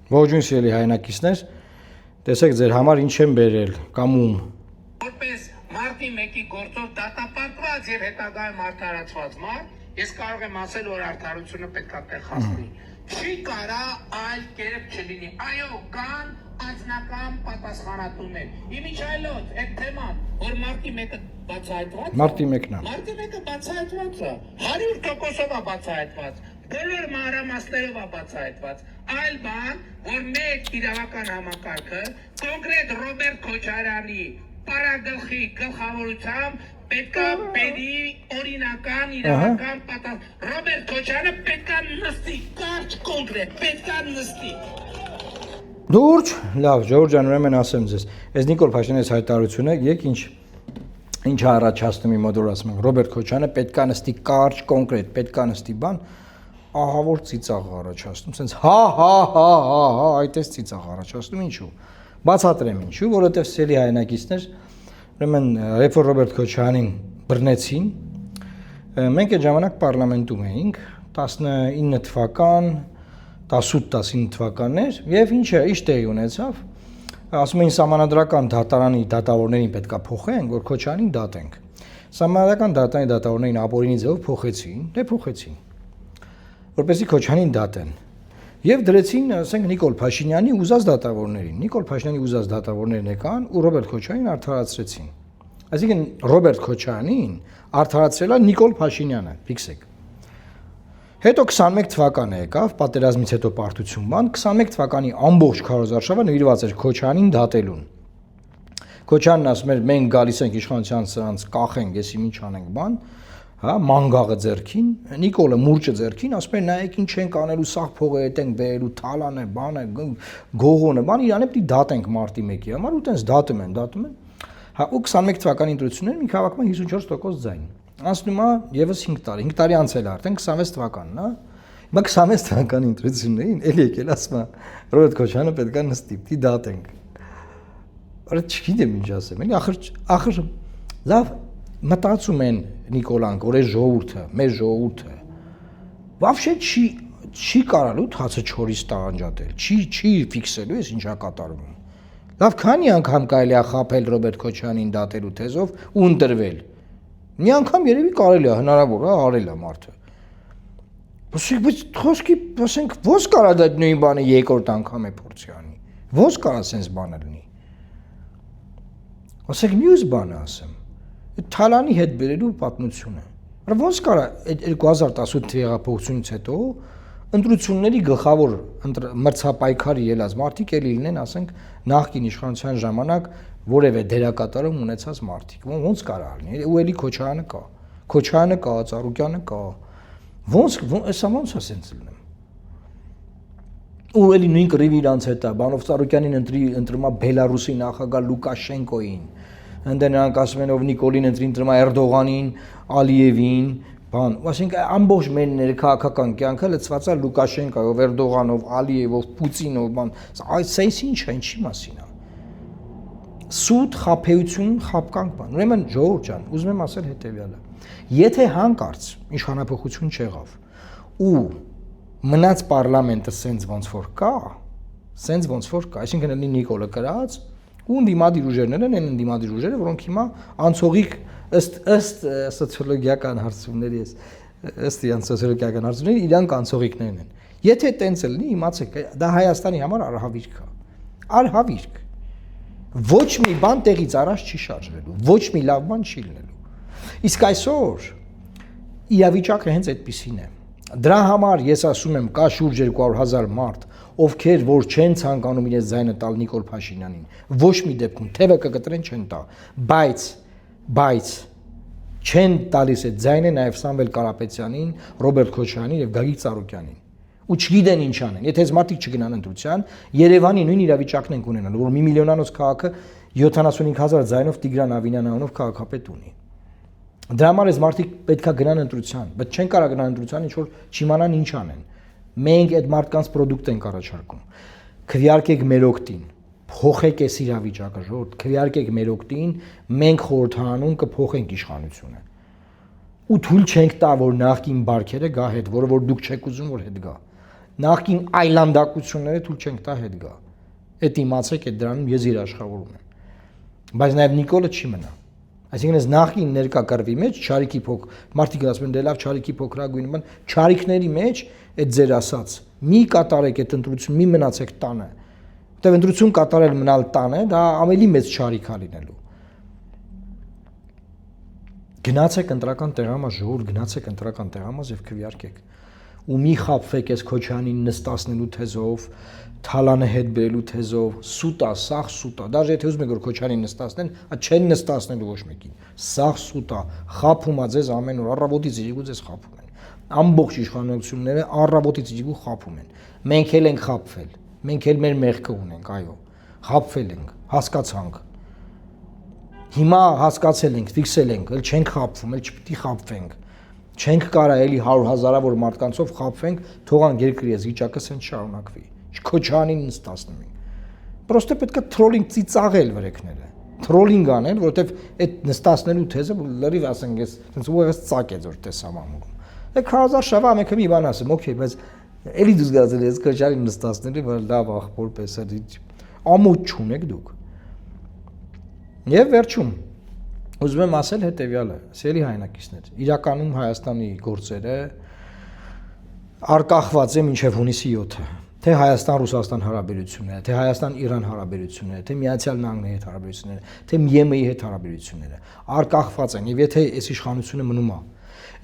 Ողջույն սիրելի հայրենակիցներ, տեսեք ձեր համար ինչ եմ բերել կամ ում։ Որպես մարտի 1-ի գործով դատապարտված եւ հետագայում արդարացված մարդ, ես կարող եմ ասել, որ արդարությունը պետք է տեղ հասնի։ Չի կարա այլ կերպ չլինի։ Այո, կան անձնական պատասխանատուներ։ Իմիջայլոց այդ թեման, որ մարտի 1-ը բացահայտված է։ Մարտի 1-ն է։ Մարտի 1-ը բացահայտված է։ 100%-ով է բացահայտված։ Բոլոր մանրամասներով է բացահայտված։ Այլ բան, որ մեկ իրավական համակարգը կոնկրետ Ռոբերտ Քոչարյանի պարագլխի գլխավորությամբ պետք է բերի օրինական իրավական պատասխան։ Ռոբերտ Քոչարյանը պետք է նստի, կարճ կոնկրետ, պետք է նստի։ Դուրջ, լավ, Ժողովուրդ ջան, ուրեմն ասեմ ձեզ, այս Նիկոլ Փաշինյանի հայտարարությունը, եք ինչ առաջացնում իմ մոտ որ ասում եմ, Ռոբերտ Քոչարյանը պետք է նստի կարճ կոնկրետ, պետք է նստի բան, ահավոր ծիծաղ առաջացնում, սենց հա, այդպես ծիծաղ առաջացնում, ինչու։ Բացատրեմ ինչու, որովհետև սիրելի հայրենակիցներ, ուրեմն երբ որ Ռոբերտ Քոչարյանին բռնեցին, մենք այդ ժամանակ պարլամենտում էինք, 19 թվական, 18-19 թվականներ, եւ ինչը ինչ տեղի ունեցավ, ասում էին սահմանադրական դատարանի դատավորներին պետքա փոխեն, որ Քոչարյանին դատենք։ Սահմանադրական դատարանի դատավորներին ապօրինի ձևով փոխեցին, որպեսզի Քոչարյանին դատեն։ Եվ դրեցին, ասենք, Նիկոլ Փաշինյանի ուզած դատավորներին։ Նիկոլ Փաշինյանի ուզած դատավորներն եկան ու Ռոբերտ Քոչարյանին արդարացրեցին։ Այսինքն Ռոբերտ Քոչարյանին արդարացրել է Նիկոլ Փաշինյանը, ֆիքսեք։ Հետո 21 թվականը եկավ, պատերազմից հետո պարտություն բան, 21 թվականի ամբողջ քարոզարշավը նվիրված էր Քոչարյանին դատելուն։ Քոչարյանն ասում էր, մենք գալիս ենք իշխանության սրանց կախենք, եսի ինչ անենք բան, հա, մանգաղը ձեռքին, Նիկոլը մուրճը ձեռքին, ասում էր, նայեք ինչ ենք անելու, սաղ փողը հետ ենք բերելու, թալան է, բան է, գողոն է, բան, իրան է պիտի դատենք մարտի 1-ի համար, ու տենց դատում են։ Հա, ու 21 թվականի ընտրությունները մի հավաքում 54% ձայն։ Անցնում է եւս 5 տարի, 5 տարի անցել է արդեն 26 թվականն, հա։ Հիմա 26 թվականի ընտրություններին էլի եկել ասում է, Ռոբերտ Քոչարյանը պետք է նստի, պիտի դատենք։ Արա չգիտեմ ինչ ասեմ, էլի ախր լավ մտածում են Նիկոլանք, որ այս ժողովուրդը, մեր ժողովուրդը вообще չի կարալու թացը չորից տանջատել, չի ֆիքսելու էս ինչա կատարվում։ Լավ քանի անգամ կարելի է խաբել Ռոբերտ Քոչարյանին դատելու թեզով ու ընտրվել։ Մի անգամ երևի կարելի է, հնարավոր է, արել է մարդը։ Բայց խոսքի, ասենք, ո՞ս կարա դա նույն բանը երկրորդ անգամ է փորձի անի։ Ո՞ս կարա sense բանը լինի։ Ասենք մյուս բանը ասեմ։ Այդ Թալանի հետ բերելու պատմությունը։ Ո՞նց կարա այդ 2018 թվականի հեղափոխությունից հետո ընտրությունների գլխավոր մրցապայքարի ելած մարդիկ էլի լինեն, ասենք, նախկին իշխանության ժամանակ որևէ դերակատարում ունեցած մարդիկ։ Ո՞նց կարա լինի։ Ու էլի Քոչարյանը կա, Ծառուկյանը կա։ Հեսա ո՞նց է սենց լինում։ Ու էլի նույն կռիվը իրանց հետ է, բանով Ծառուկյանին ընտրում է Բելարուսի նախագահ Լուկաշենկոին։ Ընդ նրանք ասում են, ով Նիկոլին ընտրում է Էրդողանին, Ալիևին, բան, այսինքն ամբողջ մեր ներքաղաքական կյանքը լցված է Լուկաշենկայով, Էրդողանով, Ալիևով, Պուտինով, բան, այս ինչ է, ինչի մասին է։ Սուտ, խաբեություն, խաբկանք բան։ Ուրեմն ժողովուրդ ջան, ուզում եմ ասել հետևյալը։ Եթե հանկարծ իշխանապողություն չեղավ ու մնաց պարլամենտը սենց ոնց որ կա, այսինքն լինի Նիկոլը կրած ու ընդդիմադիր ուժերն են ընդդիմադիր ուժերը, որոնք հիմա անցողիկ ըստ սոցիոլոգիական հարցումների իրանք անցողիկներն են։ Եթե տենց լինի, իմացեք, դա Հայաստանի համար արհավիրք է։ Արհավիրք։ Ոչ մի բան տեղից առաջ չի շարժվելու, ոչ մի լավ բան չի լինելու։ Իսկ այսօր իրավիճակը հենց այդպիսին է։ Դրա համար ես ասում եմ, կա շուրջ 200,000 մարդ, ովքեր որ չեն ցանկանում իրենց ձայնը տալ Նիկոլ Փաշինյանին, ոչ մի դեպքում թևը կկտրեն չեն տա, բայց չեն տալիս այդ ձայնը նաև Սամվել Կարապետյանին, Ռոբերտ Քոչարյանին եւ Գագիկ Ծառուկյանին։ Ու չգիտեն ինչ անեն։ Եթե այս մարդիկ չգնան ընտրության, Երևանի նույն իրավիճակն են ունենալու, որ մի միլիոնանոց քաղաքը 75,000 ձայնով Տիգրան Ավինյան անունով քաղաքապետ ունի։ Դրա համար այս մարդիկ պետքա գնան ընտրության, բայց չեն կարող գնան ընտրության, ինչ որ չիմանան ինչ անեն։ Մենք այդ մարդկանց product ենք առաջարկում։ Քվեարկեք մեր օգտին, փոխեք այս իրավիճակը, ժողովուրդ, քվեարկեք մեր օգտին, մենք խորհրդանում կփոխենք իշխանությունը։ Ու թույլ չենք տա, որ նախկին բարքերը գա հետ, որը որ դուք չեք ուզում որ հետ գա։ Նախքին այլանդակությունները թույլ չենք տա հետ գա։ Այդ իմացեք, այդ դրանում ես երաշխավորում եմ։ Բայց նաև Նիկոլը չի մնա։ Այսինքն այս նախքին ներկա կռվի մեջ չարիքի մարդիկ ասում են դե լավ չարիքի փոքրագույն բան, չարիքների մեջ այդ ձեր ասած մի կատարեք այդ ընտրություն, մի մնացեք տանը։ Որտեւ ընտրություն կատարել մնալ տանը, դա ավելի մեծ չարիք է լինելու։ Գնացեք ընտրական տեղամաս, ժողովուրդ, գնացեք ընտրական տեղամաս եւ քվեարկեք։ Ու մի խափվեք այս Քոչանին նստացնելու թեզով, Թալանը հետ բերելու թեզով, սուտա, սաղ սուտա։ Դաժե եթե ուզում եք որ Քոչանին նստացնեն, չեն նստացնելու ոչ մեկին։ Սաղ սուտա, խափում է ձեզ ամեն օր, առավոտից իջիկու ձեզ խափում են։ Ամբողջ իշխանությունները առավոտից իջիկու խափում են։ Մենք էլ ենք խափվել։ Մենք էլ մեր մեղքը ունենք, այո։ Խափվել ենք, հասկացանք։ Հիմա հասկացել ենք, ֆիքսել ենք, էլ չենք խափվում, էլ չպիտի խափվենք։ Չենք կարա էլի 100,000-ավոր մարդկանցով խափվենք, թողան երկրի այս վիճակը սենց շարունակվի։ Քոչանին նստացնում։ Պրոստը պետք է թրոլինգ ծիծաղել վրեքները։ Թրոլինգ անել, որովհետև այդ նստացնելու թեզը լրիվ ասենք ես, սենց ուղղակի ծակ է որ տեսամ ամուրում։ Դե 100,000 շավա մեկը մի բան ասեմ, օքեյ, բայց էլի դուք գացել ես Քոչանին նստացնելու, որ լավ ախպոր պես է։ Ամոթ չունեք դուք։ Եվ վերջում ուզում եմ ասել հետևյալը, սիրելի հայրենակիցներ, իրականում Հայաստանի գործերը արկախված է մինչև հունիսի 7-ը, թե Հայաստան-Ռուսաստան հարաբերությունները, թե Հայաստան-Իրան հարաբերությունները, թե Միացյալ Նահանգների հետ հարաբերությունները, թե ՄԻԵՄ-ի հետ հարաբերությունները արկախված են, եւ եթե այս իշխանությունը մնում է,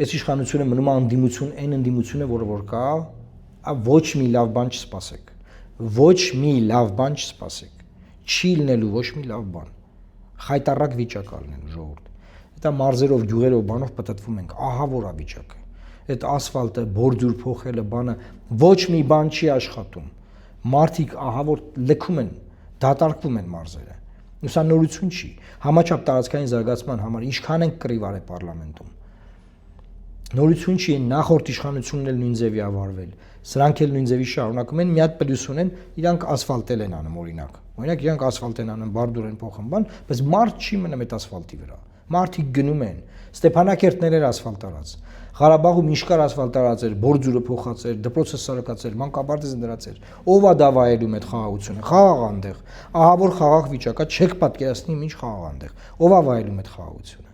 այս իշխանությունը մնում է անդիմություն, այն անդիմությունը, որ կա, ոչ մի լավ բան չսպասեք, ոչ մի լավ բան չսպասեք, չի լինելու ոչ մի լավ բան։ Խայտարակ վիճակ ալնեն ժողովուրդ։ Դա մարզերով, գյուղերով, բանով պատտվում ենք, ահա որ է վիճակը։ Այդ ասֆալտը, բորդյուր փոխելը, բանը ոչ մի բան չի աշխատում։ Մարդիկ ահա որ լքում են, դատարկվում են մարզերը։ Սա նորություն չի։ Համաչափ տարածքային զարգացման համար ինչքան են կռիվ արել պարլամենտում։ Նորություն չի, նախորդ իշխանությունն էլ նույն ձևի ավարվել։ Սրանք էլ նույն ձևի շարունակում են, մի հատ պլյուս ունեն, իրանք ասֆալտել են անում օրինակ։ Օրինակ իրանք ասֆալտ են անում, բարդուր են փոխում, բան, բայց մարդ չի մնում այդ ասֆալտի վրա։ Մարդիկ գնում են։ Ստեփանակերտներ էր ասֆալտ արած։ Ղարաբաղում ինչ կար ասֆալտ արած էր, բորդյուրը փոխած էր, դպրոցը սարքած էր, մանկաբարձը դրած էր։ Ով է դա վայելում այդ խաղաղությունը։ Խաղաղ այնտեղ։ Ահա որ խաղաղ վիճակա, չեք պատկերացնի ինչ խաղաղ այնտեղ։ Ով է վայելում այդ խաղաղությունը։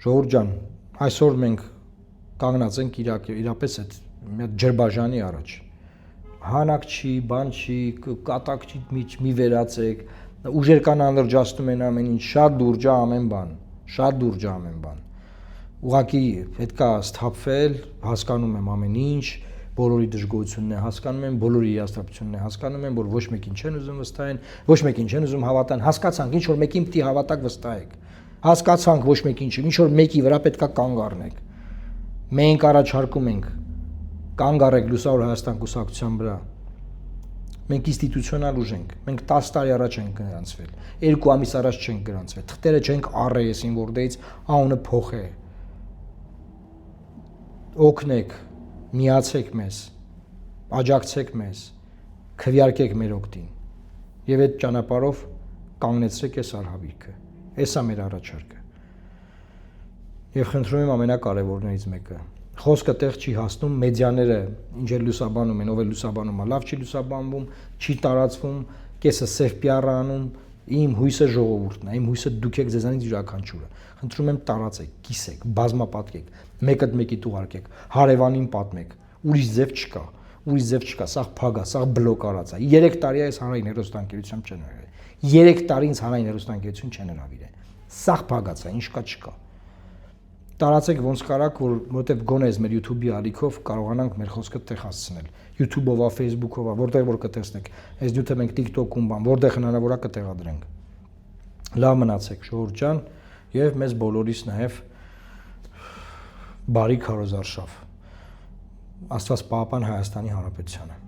Ժողովուրդ ջան, այսօր մենք կանգնած ենք իրապես այդ մի հատ ջրբաժանի առաջ։ Հանակ չի, բան չի, կատակ չի, մի վերացեք, ուժեր կան անլրջացնում են ամեն ինչ, շատ դուրջ է ամեն բան, շատ դուրջ է ամեն բան։ Ուղղակի պետքա սթափվել, հասկանում եմ ամեն ինչ, բոլորի դժգոհությունն է, հասկանում եմ բոլորի հիասթափությունն է, հասկանում եմ, որ ոչ մեկին չեն ուզում վստահեն, ոչ մեկին չեն ուզում հավատան, հասկացանք, ինչ որ մեկին պիտի հավատակ վստահեք։ Հասկացանք ոչ մեկին չի, ինչ որ մեկի վրա պետքա կանգ առնեք։ Մենք առաջարկում ենք կանգ առեք Լուսավոր Հայաստան կուսակցության վրա։ Մենք ինստիտուցիոնալ ուժ ենք։ Մենք 10 տարի առաջ ենք գրանցվել։ 2 ամիս առաջ չենք գրանցվել։ Թղթերը չենք առել եսին որտեղից անունը փոխե։ Օգնեք, միացեք մեզ, աջակցեք մեզ, քվեարկեք մեր օգտին։ Եվ այդ ճանապարհով կանգնեցրեք այս արհավիրքը։ Էսա մեր առաջարկը։ Եվ խնդրում եմ ամենակարևորներից մեկը։ Խոսքը տեղ չի հասնում, մեդիաները ինչ էլ լուսաբանում են, ով էլ լուսաբանում է, լավ չի լուսաբանվում, չի տարածվում, կեսը սև PR անում, իմ հույսը ժողովուրդն է, իմ հույսը դուք եք ձեզանից յուրաքանչյուրը։ Խնդրում եմ տարածեք, կիսեք, բազմապատկեք, մեկը մեկի ուղարկեք, հարևանին պատմեք, ուրիշ ձև չկա, սա փագ է, սա բլոկ արած է։ 3 տարի է այս հանրային հեռուստաընկերությամբ չեն հրավիրել։ 3 տարի ինձ հանրային հեռուստաընկերություն չեն հրավիրել։ Սա փագած է, ինչ կա չկա։ Տարածեք ոնց կարաք, որտեղ գոնե այս մեր YouTube-ի ալիքով կարողանանք մեր խոսքը տեղ հասցնել։ YouTube-ով, Facebook-ով, որտեղ որ կտեսնեք։ Այս նյութը մենք TikTok-ում բան, որտեղ հնարավոր է կտեղադրենք։ Լավ մնացեք, ժողովուրդ ջան, եւ մեզ բոլորիս նաեւ բարի քարոզարշավ։ Աստված պահապան Հայաստանի Հանրապետությանը։